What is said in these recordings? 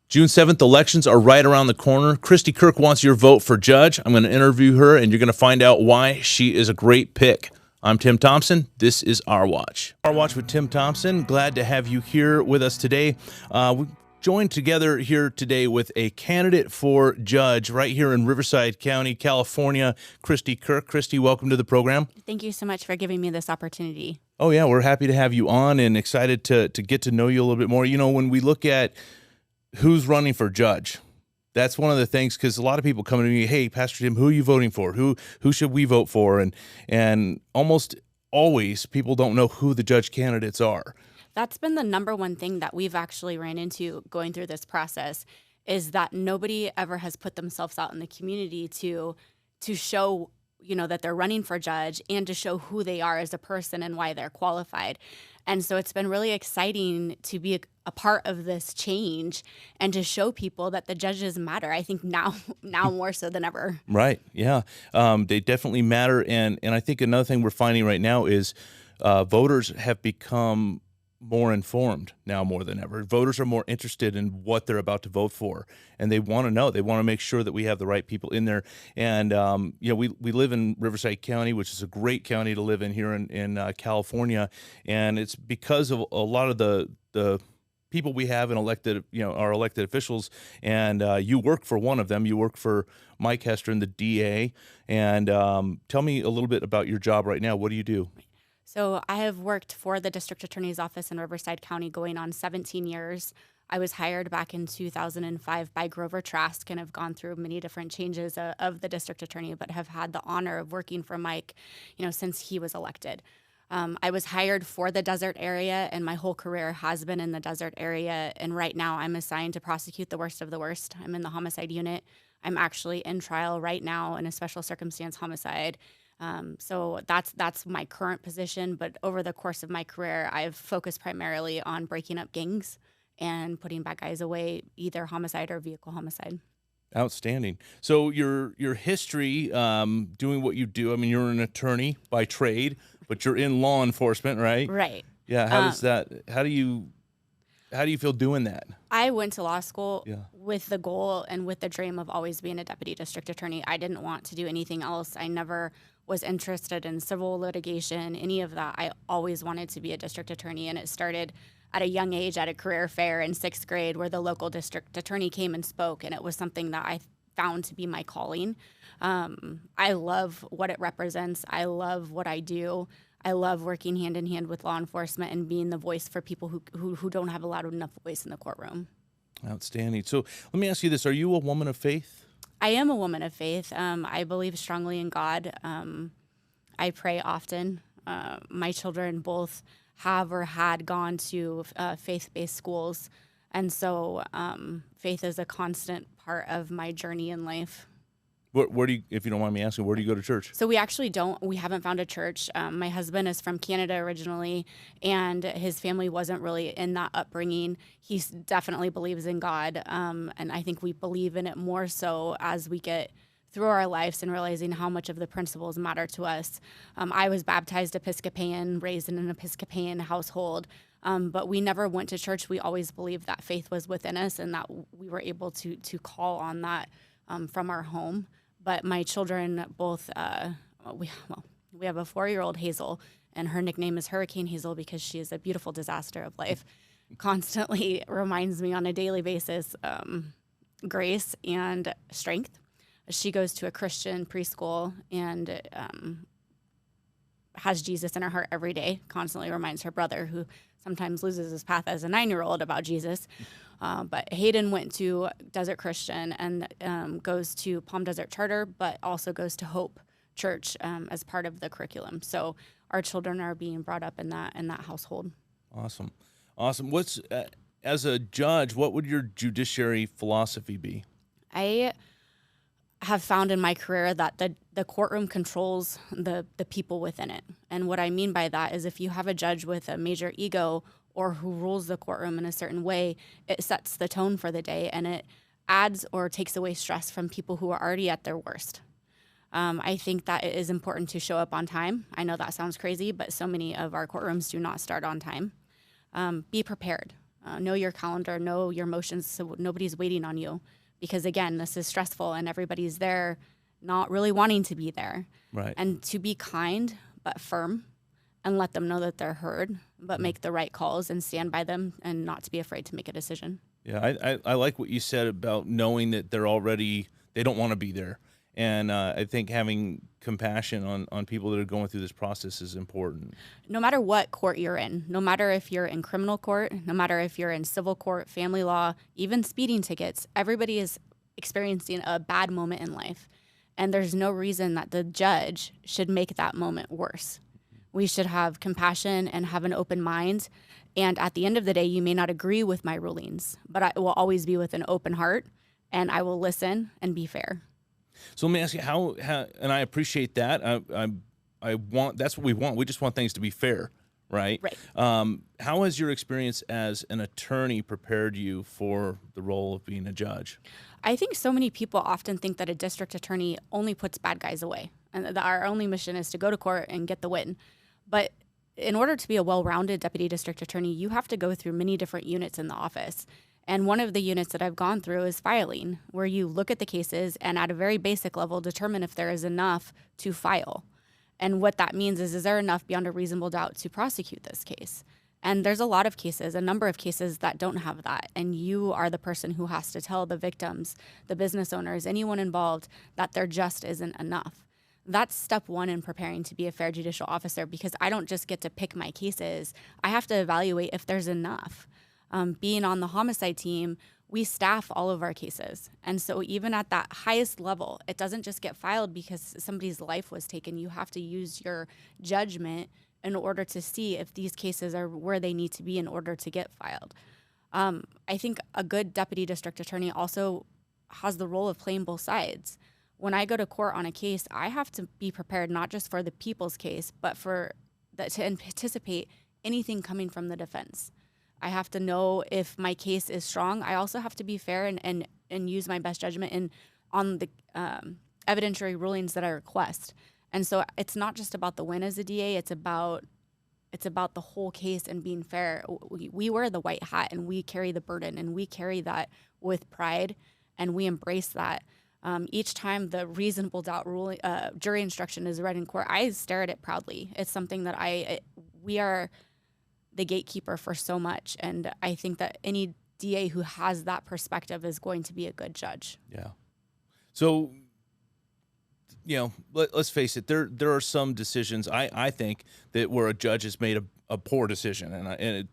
June 7th, elections are right around the corner. Kristi Kirk wants your vote for judge. I'm going to interview her, and you're going to find out why she is a great pick. I'm Tim Thompson. This is Our Watch. Our Watch with Tim Thompson. Glad to have you here with us today. We joined together here today with a candidate for judge right here in Riverside County, California, Kristi Kirk. Kristi, welcome to the program. Thank you so much for giving me this opportunity. Oh, yeah, we're happy to have you on and excited to get to know you a little bit more. You know, when we look at who's running for judge, that's one of the things, because a lot of people come to me, hey, Pastor Tim, who are you voting for? Who should we vote for? And almost always people don't know who the judge candidates are. That's been the number one thing that we've actually ran into going through this process, is that nobody ever has put themselves out in the community to show, that they're running for judge and to show who they are as a person and why they're qualified. And so it's been really exciting to be a part of this change and to show people that the judges matter. I think now more so than ever. Right. Yeah. They definitely matter. And I think another thing we're finding right now is voters have become more informed now more than ever. Voters are more interested in what they're about to vote for, and they want to know. They want to make sure that we have the right people in there. And we live in Riverside County, which is a great county to live in here in California, and it's because of a lot of the people we have in elected, our elected officials, and you work for one of them. You work for Mike Hester, the DA, and tell me a little bit about your job right now. What do you do? So I have worked for the District Attorney's Office in Riverside County going on 17 years. I was hired back in 2005 by Grover Trask and have gone through many different changes of the District Attorney, but have had the honor of working for Mike, since he was elected. I was hired for the desert area, and my whole career has been in the desert area. And right now I'm assigned to prosecute the worst of the worst. I'm in the homicide unit. I'm actually in trial right now in a special circumstance homicide. So that's my current position. But over the course of my career, I've focused primarily on breaking up gangs and putting bad guys away, either homicide or vehicle homicide. Outstanding. So your history doing what you do, I mean, you're an attorney by trade, but you're in law enforcement, right? Right. Yeah. How do you feel doing that? I went to law school with the goal and with the dream of always being a deputy district attorney. I didn't want to do anything else. I never was interested in civil litigation, any of that. I always wanted to be a district attorney, and it started at a young age at a career fair in 6th grade where the local district attorney came and spoke, and it was something that I found to be my calling. I love what it represents. I love what I do. I love working hand in hand with law enforcement and being the voice for people who don't have a loud enough voice in the courtroom. Outstanding. So let me ask you this. Are you a woman of faith? I am a woman of faith. I believe strongly in God. I pray often. My children both have or had gone to faith-based schools. And so faith is a constant part of my journey in life. Where do you, if you don't mind me asking, where do you go to church? So we haven't found a church. My husband is from Canada originally, and his family wasn't really in that upbringing. He definitely believes in God, and I think we believe in it more so as we get through our lives and realizing how much of the principles matter to us. I was baptized Episcopalian, raised in an Episcopalian household, but we never went to church. We always believed that faith was within us and that we were able to call on that from our home. But my children both, we have a 4-year-old Hazel, and her nickname is Hurricane Hazel because she is a beautiful disaster of life. Constantly reminds me on a daily basis grace and strength. She goes to a Christian preschool and has Jesus in her heart every day, constantly reminds her brother, who sometimes loses his path as a 9-year-old, about Jesus. But Hayden went to Desert Christian and goes to Palm Desert Charter, but also goes to Hope Church as part of the curriculum. So our children are being brought up in that household. Awesome. What's as a judge, what would your judiciary philosophy be? I have found in my career that the courtroom controls the people within it. And what I mean by that is if you have a judge with a major ego or who rules the courtroom in a certain way, it sets the tone for the day, and it adds or takes away stress from people who are already at their worst. I think that it is important to show up on time. I know that sounds crazy, but so many of our courtrooms do not start on time. Be prepared. Know your calendar, know your motions, so nobody's waiting on you. Because again, this is stressful and everybody's there not really wanting to be there. Right. And to be kind but firm and let them know that they're heard, but make the right calls and stand by them and not to be afraid to make a decision. Yeah, I like what you said about knowing that they don't want to be there. And I think having compassion on people that are going through this process is important. No matter what court you're in, no matter if you're in criminal court, no matter if you're in civil court, family law, even speeding tickets, everybody is experiencing a bad moment in life. And there's no reason that the judge should make that moment worse. We should have compassion and have an open mind. And at the end of the day, you may not agree with my rulings, but I will always be with an open heart, and I will listen and be fair. So let me ask you how and I appreciate that. I want, that's what we want. We just want things to be fair, right? Right. How has your experience as an attorney prepared you for the role of being a judge? I think so many people often think that a district attorney only puts bad guys away, and that our only mission is to go to court and get the win. But in order to be a well-rounded deputy district attorney, you have to go through many different units in the office. And one of the units that I've gone through is filing, where you look at the cases and at a very basic level determine if there is enough to file. And what that means is there enough beyond a reasonable doubt to prosecute this case? And there's a lot of cases, a number of cases that don't have that. And you are the person who has to tell the victims, the business owners, anyone involved, that there just isn't enough. That's step one in preparing to be a fair judicial officer, because I don't just get to pick my cases. I have to evaluate if there's enough. Being on the homicide team, we staff all of our cases. And so even at that highest level, it doesn't just get filed because somebody's life was taken. You have to use your judgment in order to see if these cases are where they need to be in order to get filed. I think a good deputy district attorney also has the role of playing both sides. When I go to court on a case, I have to be prepared not just for the people's case, but to anticipate anything coming from the defense. I have to know if my case is strong. I also have to be fair and use my best judgment on the evidentiary rulings that I request. And so it's not just about the win as a DA. It's about the whole case and being fair. We wear the white hat and we carry the burden, and we carry that with pride, and we embrace that. Each time the reasonable doubt jury instruction is read in court, I stare at it proudly. It's something that we are the gatekeeper for so much. And I think that any DA who has that perspective is going to be a good judge. Yeah. So, let's face it, there are some decisions I think that where a judge has made a poor decision, and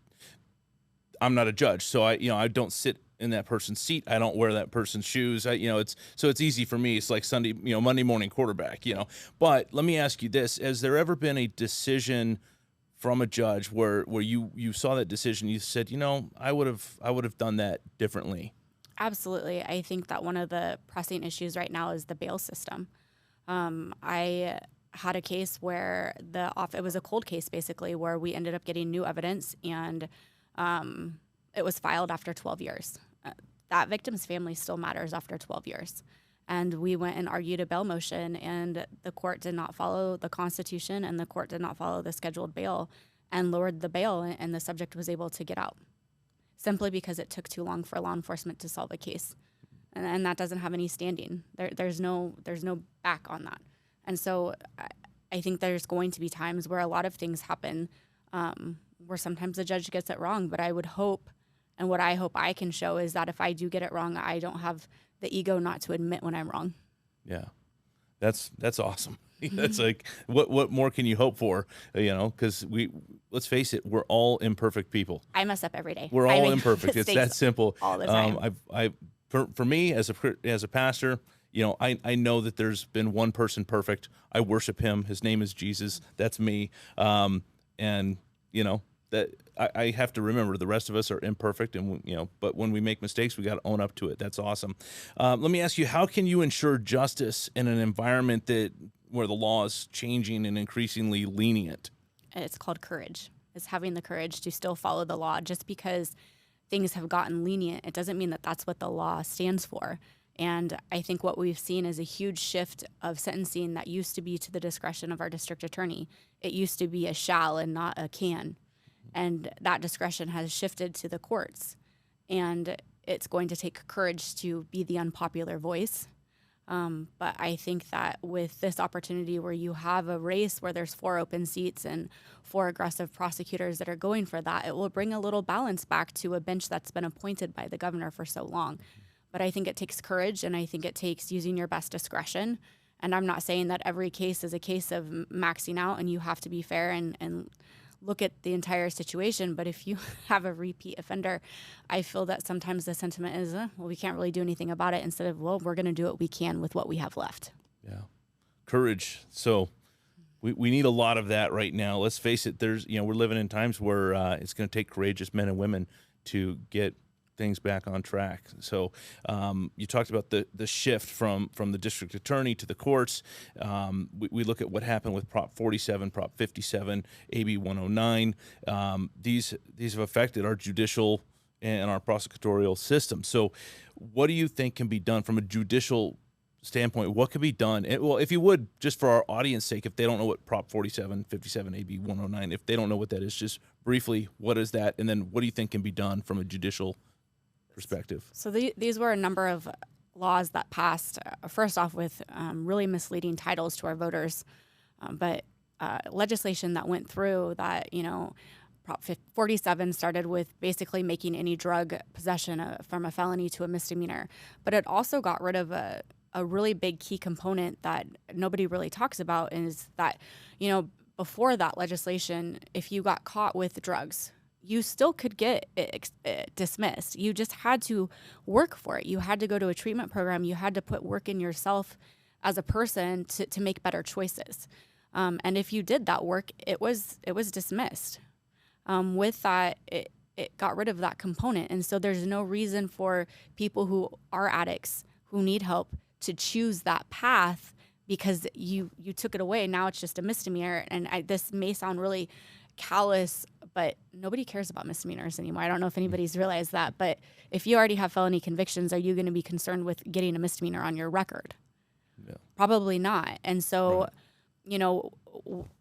I'm not a judge, so I don't sit in that person's seat. I don't wear that person's shoes. It's easy for me. It's like Monday morning quarterback, But let me ask you this: has there ever been a decision from a judge where you saw that decision, you said, I would have done that differently? Absolutely. I think that one of the pressing issues right now is the bail system. I had a case where it was a cold case, basically, where we ended up getting new evidence, and it was filed after 12 years. That victim's family still matters after 12 years. And we went and argued a bail motion, and the court did not follow the Constitution, and the court did not follow the scheduled bail and lowered the bail, and the subject was able to get out simply because it took too long for law enforcement to solve a case. And that doesn't have any standing. There's no back on that. And so I think there's going to be times where a lot of things happen where sometimes the judge gets it wrong, but I would hope, and what I hope I can show is that if I do get it wrong, I don't have the ego not to admit when I'm wrong. Yeah, that's awesome. That's like, what more can you hope for? Because let's face it, we're all imperfect people. I mess up every day. We're all imperfect. It's that simple. All the time. For me as a pastor, I know that there's been one person perfect. I worship him. His name is Jesus. That's me. And that I have to remember the rest of us are imperfect, and but when we make mistakes, we got to own up to it. That's awesome. Let me ask you, how can you ensure justice in an environment where the law is changing and increasingly lenient? It's called courage. It's having the courage to still follow the law. Just because things have gotten lenient, it doesn't mean that that's what the law stands for. And I think what we've seen is a huge shift of sentencing that used to be to the discretion of our district attorney. It used to be a shall and not a can. And that discretion has shifted to the courts. And it's going to take courage to be the unpopular voice. But I think that with this opportunity where you have a race where there's 4 open seats and 4 aggressive prosecutors that are going for that, it will bring a little balance back to a bench that's been appointed by the governor for so long. But I think it takes courage, and I think it takes using your best discretion. And I'm not saying that every case is a case of maxing out and you have to be fair and look at the entire situation. But if you have a repeat offender, I feel that sometimes the sentiment is, well, we can't really do anything about it, instead of, well, we're going to do what we can with what we have left. Yeah. Courage. So we need a lot of that right now. Let's face it. We're living in times where it's going to take courageous men and women to get things back on track. So you talked about the shift from the district attorney to the courts. We look at what happened with Prop 47, Prop 57, AB 109. These have affected our judicial and our prosecutorial system. So what do you think can be done from a judicial standpoint? What can be done? Well, if you would, just for our audience sake, if they don't know what Prop 47, 57, AB 109, if they don't know what that is, just briefly, what is that? And then what do you think can be done from a judicial perspective? So these were a number of laws that passed, first off with really misleading titles to our voters, but legislation that went through that, Prop 47 started with basically making any drug possession from a felony to a misdemeanor. But it also got rid of a really big key component that nobody really talks about, is that, before that legislation, if you got caught with drugs, you still could get dismissed. You just had to work for it. You had to go to a treatment program. You had to put work in yourself as a person to make better choices. And if you did that work, it was dismissed. With that, it got rid of that component. And so there's no reason for people who are addicts, who need help, to choose that path because you took it away. Now it's just a misdemeanor. And this may sound really callous, but nobody cares about misdemeanors anymore. I don't know if anybody's realized that, but if you already have felony convictions, are you going to be concerned with getting a misdemeanor on your record? Yeah. Probably not. And so, Right.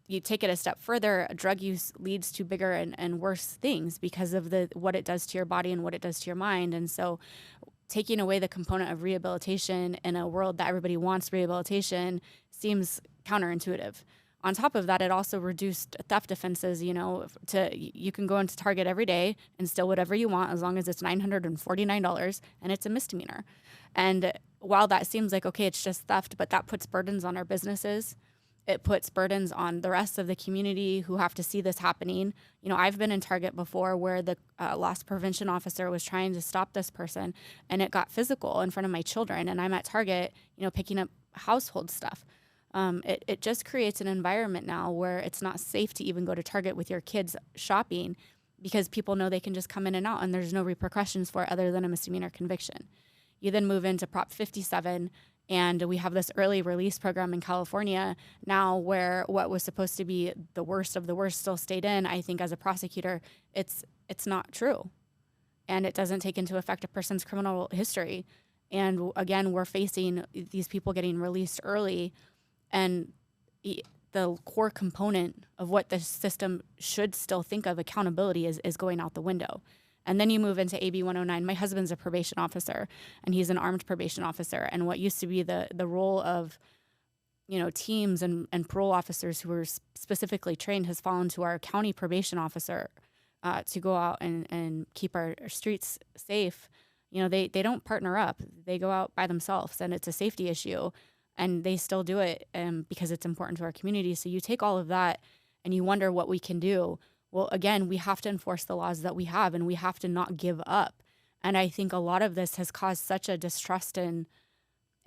You take it a step further, drug use leads to bigger and worse things because of what it does to your body and what it does to your mind. And so taking away the component of rehabilitation in a world that everybody wants rehabilitation seems counterintuitive. On top of that, it also reduced theft offenses, you can go into Target every day and steal whatever you want as long as it's $949 and it's a misdemeanor. And while that seems like, okay, it's just theft, but that puts burdens on our businesses. It puts burdens on the rest of the community who have to see this happening. I've been in Target before where the loss prevention officer was trying to stop this person, and it got physical in front of my children. And I'm at Target, picking up household stuff. It just creates an environment now where it's not safe to even go to Target with your kids shopping because people know they can just come in and out and there's no repercussions for it other than a misdemeanor conviction. You then move into Prop 57, and we have this early release program in California now where what was supposed to be the worst of the worst still stayed in. I think as a prosecutor, it's not true. And it doesn't take into effect a person's criminal history. And again, we're facing these people getting released early, and the core component of what the system should still think of, accountability, is going out the window. And then you move into AB 109. My husband's a probation officer, and he's an armed probation officer. And what used to be the role of, teams and parole officers who were specifically trained has fallen to our county probation officer to go out and keep our streets safe. They don't partner up. They go out by themselves, and it's a safety issue. And they still do it because it's important to our community. So you take all of that, and you wonder what we can do. Well, again, we have to enforce the laws that we have, and we have to not give up. And I think a lot of this has caused such a distrust in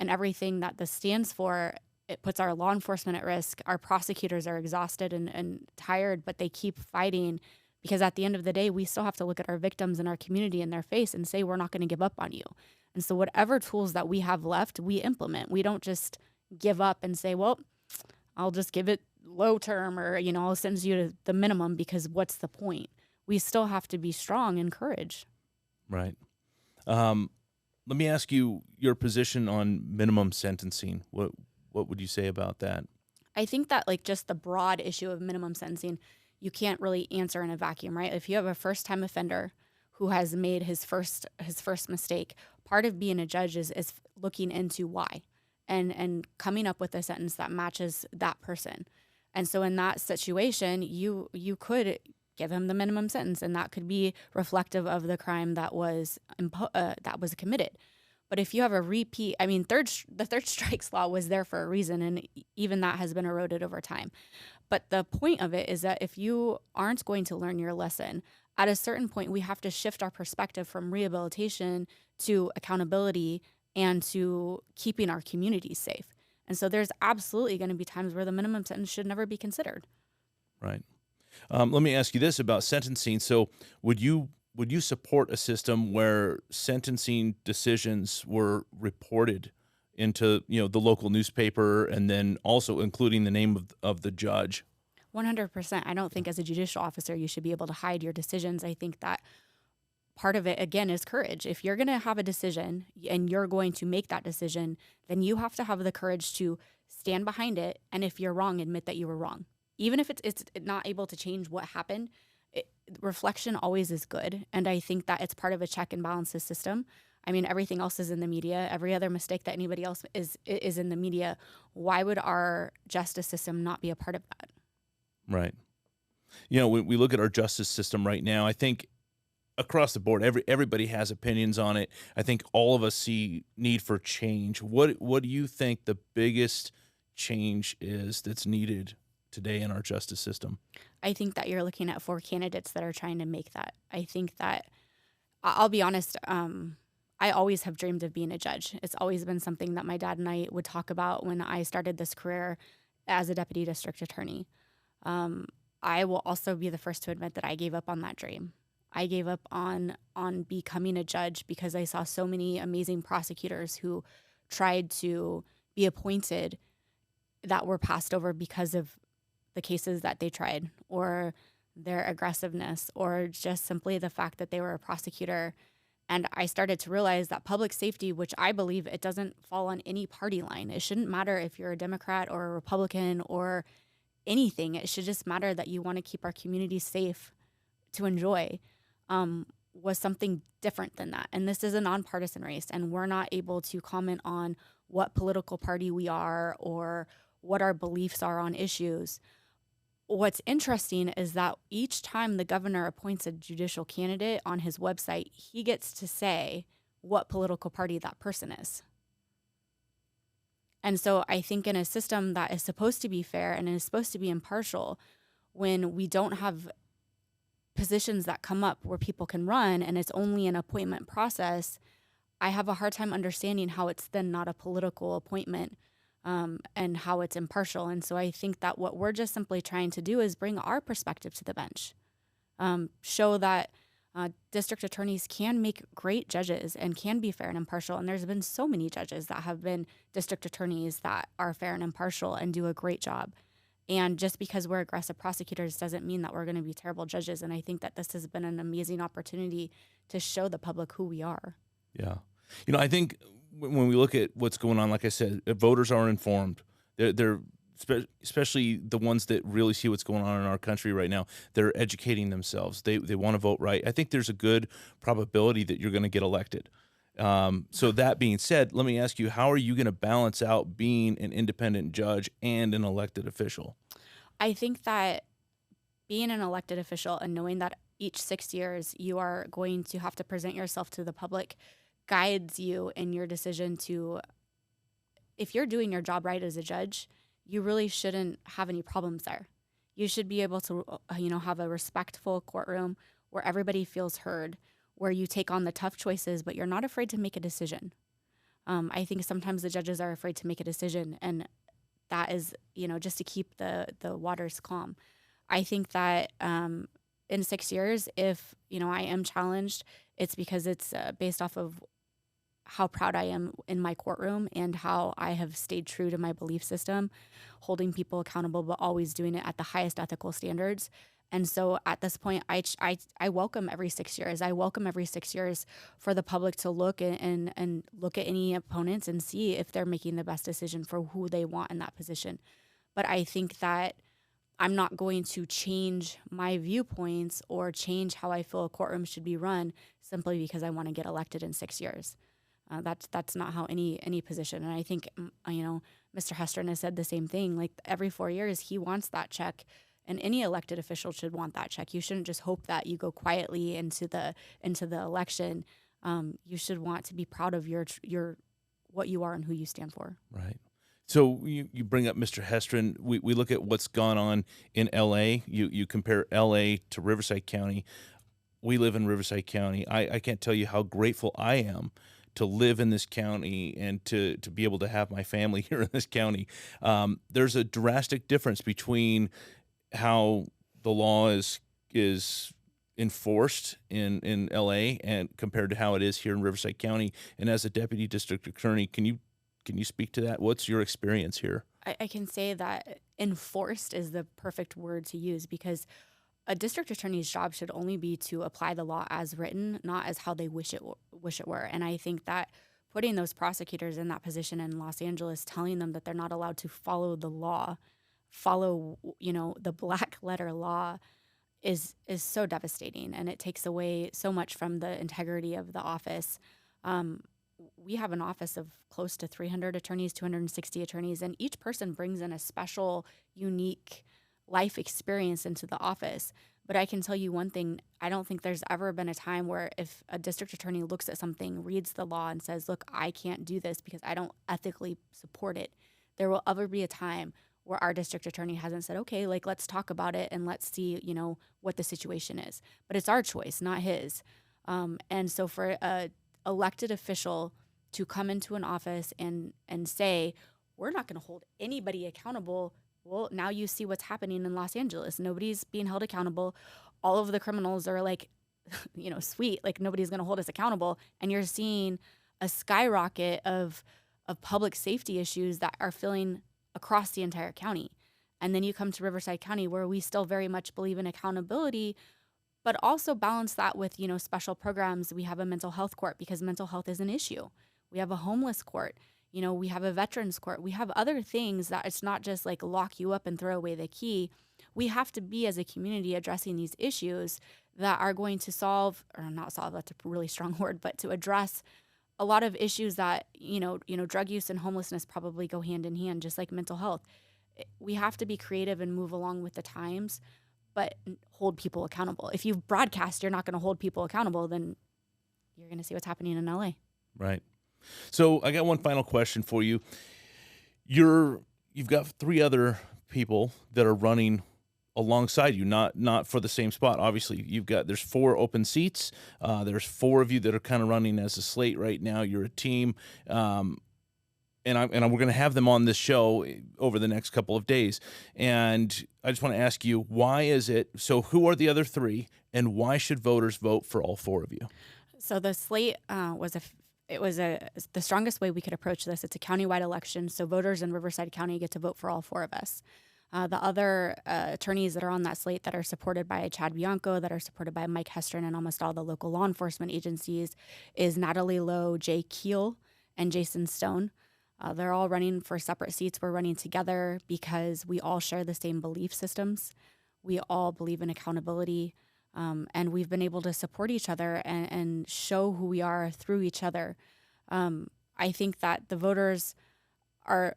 everything that this stands for. It puts our law enforcement at risk. Our prosecutors are exhausted and tired, but they keep fighting because at the end of the day, we still have to look at our victims and our community in their face and say, we're not going to give up on you. And so whatever tools that we have left, we implement. We don't just give up and say, well, I'll just give it low term, or, I'll send you to the minimum because what's the point? We still have to be strong and courage. Right. Let me ask you your position on minimum sentencing. What would you say about that? I think that just the broad issue of minimum sentencing, you can't really answer in a vacuum, right? If you have a first-time offender who has made his first mistake, part of being a judge is looking into why and coming up with a sentence that matches that person. And so in that situation, you could give him the minimum sentence, and that could be reflective of the crime that was committed. But if you have a repeat, I mean, the third strikes law was there for a reason, and even that has been eroded over time. But the point of it is that if you aren't going to learn your lesson, at a certain point, we have to shift our perspective from rehabilitation to accountability and to keeping our communities safe. And so there's absolutely going to be times where the minimum sentence should never be considered. Right. Let me ask you this about sentencing. So would you support a system where sentencing decisions were reported into, the local newspaper, and then also including the name of the judge? 100%. I don't think as a judicial officer you should be able to hide your decisions. I think that part of it, again, is courage. If you're going to have a decision and you're going to make that decision, then you have to have the courage to stand behind it. And if you're wrong, admit that you were wrong. Even if it's not able to change what happened, reflection always is good. And I think that it's part of a check and balances system. I mean, everything else is in the media. Every other mistake that anybody else is in the media. Why would our justice system not be a part of that? Right. When we look at our justice system right now, I think across the board, everybody has opinions on it. I think all of us see need for change. What do you think the biggest change is that's needed today in our justice system? I think that you're looking at 4 candidates that are trying to make that. I think that, I'll be honest, I always have dreamed of being a judge. It's always been something that my dad and I would talk about when I started this career as a deputy district attorney. I will also be the first to admit that I gave up on that dream. I gave up on becoming a judge because I saw so many amazing prosecutors who tried to be appointed that were passed over because of the cases that they tried, or their aggressiveness, or just simply the fact that they were a prosecutor. And I started to realize that public safety, which I believe it doesn't fall on any party line. It shouldn't matter if you're a Democrat or a Republican or anything. It should just matter that you want to keep our community safe to enjoy, was something different than that. And this is a nonpartisan race, and we're not able to comment on what political party we are or what our beliefs are on issues. What's interesting is that each time the governor appoints a judicial candidate on his website, he gets to say what political party that person is. And so I think in a system that is supposed to be fair and is supposed to be impartial, when we don't have positions that come up where people can run and it's only an appointment process, I have a hard time understanding how it's then not a political appointment, and how it's impartial. And so I think that what we're just simply trying to do is bring our perspective to the bench, show that district attorneys can make great judges and can be fair and impartial. And there's been so many judges that have been district attorneys that are fair and impartial and do a great job. And just because we're aggressive prosecutors doesn't mean that we're going to be terrible judges. And I think that this has been an amazing opportunity to show the public who we are. Yeah. I think when we look at what's going on, like I said, voters are informed. They're especially the ones that really see what's going on in our country right now. They're educating themselves. They want to vote right. I think there's a good probability that you're going to get elected. So that being said, let me ask you, how are you going to balance out being an independent judge and an elected official? I think that being an elected official and knowing that each 6 years you are going to have to present yourself to the public guides you in your decision to, if you're doing your job right as a judge, you really shouldn't have any problems there. You should be able to, have a respectful courtroom where everybody feels heard, where you take on the tough choices, but you're not afraid to make a decision. I think sometimes the judges are afraid to make a decision, and that is, just to keep the waters calm. I think that in 6 years, if, I am challenged, it's because it's based off of how proud I am in my courtroom and how I have stayed true to my belief system, holding people accountable, but always doing it at the highest ethical standards. And so at this point, I welcome every 6 years. I welcome every 6 years for the public to look and look at any opponents and see if they're making the best decision for who they want in that position. But I think that I'm not going to change my viewpoints or change how I feel a courtroom should be run simply because I want to get elected in 6 years. That's not how any position. And I think Mr. Hestron has said the same thing. Like every 4 years, he wants that check, and any elected official should want that check. You shouldn't just hope that you go quietly into the election. You should want to be proud of your what you are and who you stand for. Right. So you bring up Mr. Hestron. We look at what's gone on in L.A. You compare L.A. to Riverside County. We live in Riverside County. I can't tell you how grateful I am to live in this county and to be able to have my family here in this county. There's a drastic difference between how the law is enforced in LA and compared to how it is here in Riverside County. And as a deputy district attorney, can you speak to that? What's your experience here? I can say that enforced is the perfect word to use, because a district attorney's job should only be to apply the law as written, not as how they wish it were. And I think that putting those prosecutors in that position in Los Angeles, telling them that they're not allowed to follow the law, the black letter law, is so devastating, and it takes away so much from the integrity of the office. We have an office of close to 300 attorneys, 260 attorneys, and each person brings in a special, unique life experience into the office. But I can tell you one thing, I don't think there's ever been a time where if a district attorney looks at something, reads the law, and says, look, I can't do this because I don't ethically support it, there will ever be a time where our district attorney hasn't said, okay, like, let's talk about it and let's see, what the situation is. But it's our choice, not his. And so for a elected official to come into an office and say, we're not going to hold anybody accountable. Well, now you see what's happening in Los Angeles. Nobody's being held accountable. All of the criminals are like, sweet, like nobody's going to hold us accountable. And you're seeing a skyrocket of public safety issues that are filling across the entire county. And then you come to Riverside County, where we still very much believe in accountability, but also balance that with, special programs. We have a mental health court because mental health is an issue. We have a homeless court. We have a veterans court. We have other things that it's not just like lock you up and throw away the key. We have to be, as a community, addressing these issues that are going to solve, or not solve, that's a really strong word, but to address a lot of issues that, drug use and homelessness probably go hand in hand, just like mental health. We have to be creative and move along with the times, but hold people accountable. If you broadcast you're not going to hold people accountable, then you're going to see what's happening in LA. Right. So I got one final question for you. You've got 3 other people that are running alongside you, not for the same spot. Obviously, there's 4 open seats. There's 4 of you that are kind of running as a slate right now. You're a team, and we're going to have them on this show over the next couple of days. And I just want to ask you, why is it? So, who are the other 3, and why should voters vote for all 4 of you? So the slate was the strongest way we could approach this. It's a countywide election, so voters in Riverside County get to vote for all 4 of us. The other attorneys that are on that slate that are supported by Chad Bianco, that are supported by Mike Hestron and almost all the local law enforcement agencies, is Natalie Lowe, Jay Keel, and Jason Stone. They're all running for separate seats. We're running together because we all share the same belief systems. We all believe in accountability, and we've been able to support each other and show who we are through each other. I think that the voters are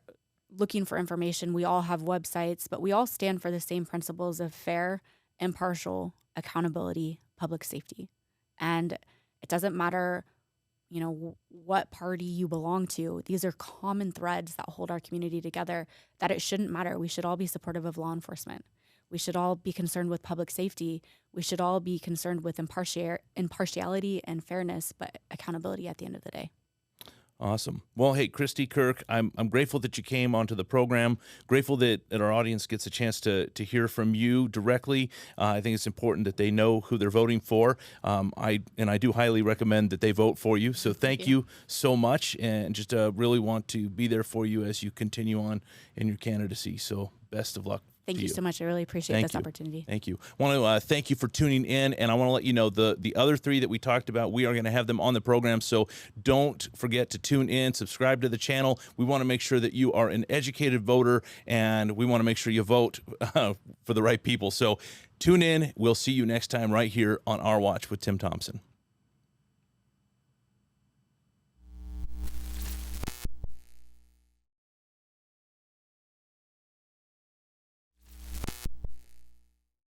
looking for information. We all have websites, but we all stand for the same principles of fair, impartial, accountability, public safety. And it doesn't matter, what party you belong to. These are common threads that hold our community together, that it shouldn't matter. We should all be supportive of law enforcement. We should all be concerned with public safety. We should all be concerned with impartiality and fairness, but accountability at the end of the day. Awesome. Well, hey, Kristi Kirk, I'm grateful that you came onto the program. Grateful that our audience gets a chance to hear from you directly. I think it's important that they know who they're voting for. I do highly recommend that they vote for you. So thank you so much, and just really want to be there for you as you continue on in your candidacy. So best of luck. Thank you so much. I really appreciate this opportunity. Thank you. I want to thank you for tuning in, and I want to let you know the other three that we talked about, we are going to have them on the program, so don't forget to tune in, subscribe to the channel. We want to make sure that you are an educated voter, and we want to make sure you vote for the right people. So tune in. We'll see you next time right here on Our Watch with Tim Thompson.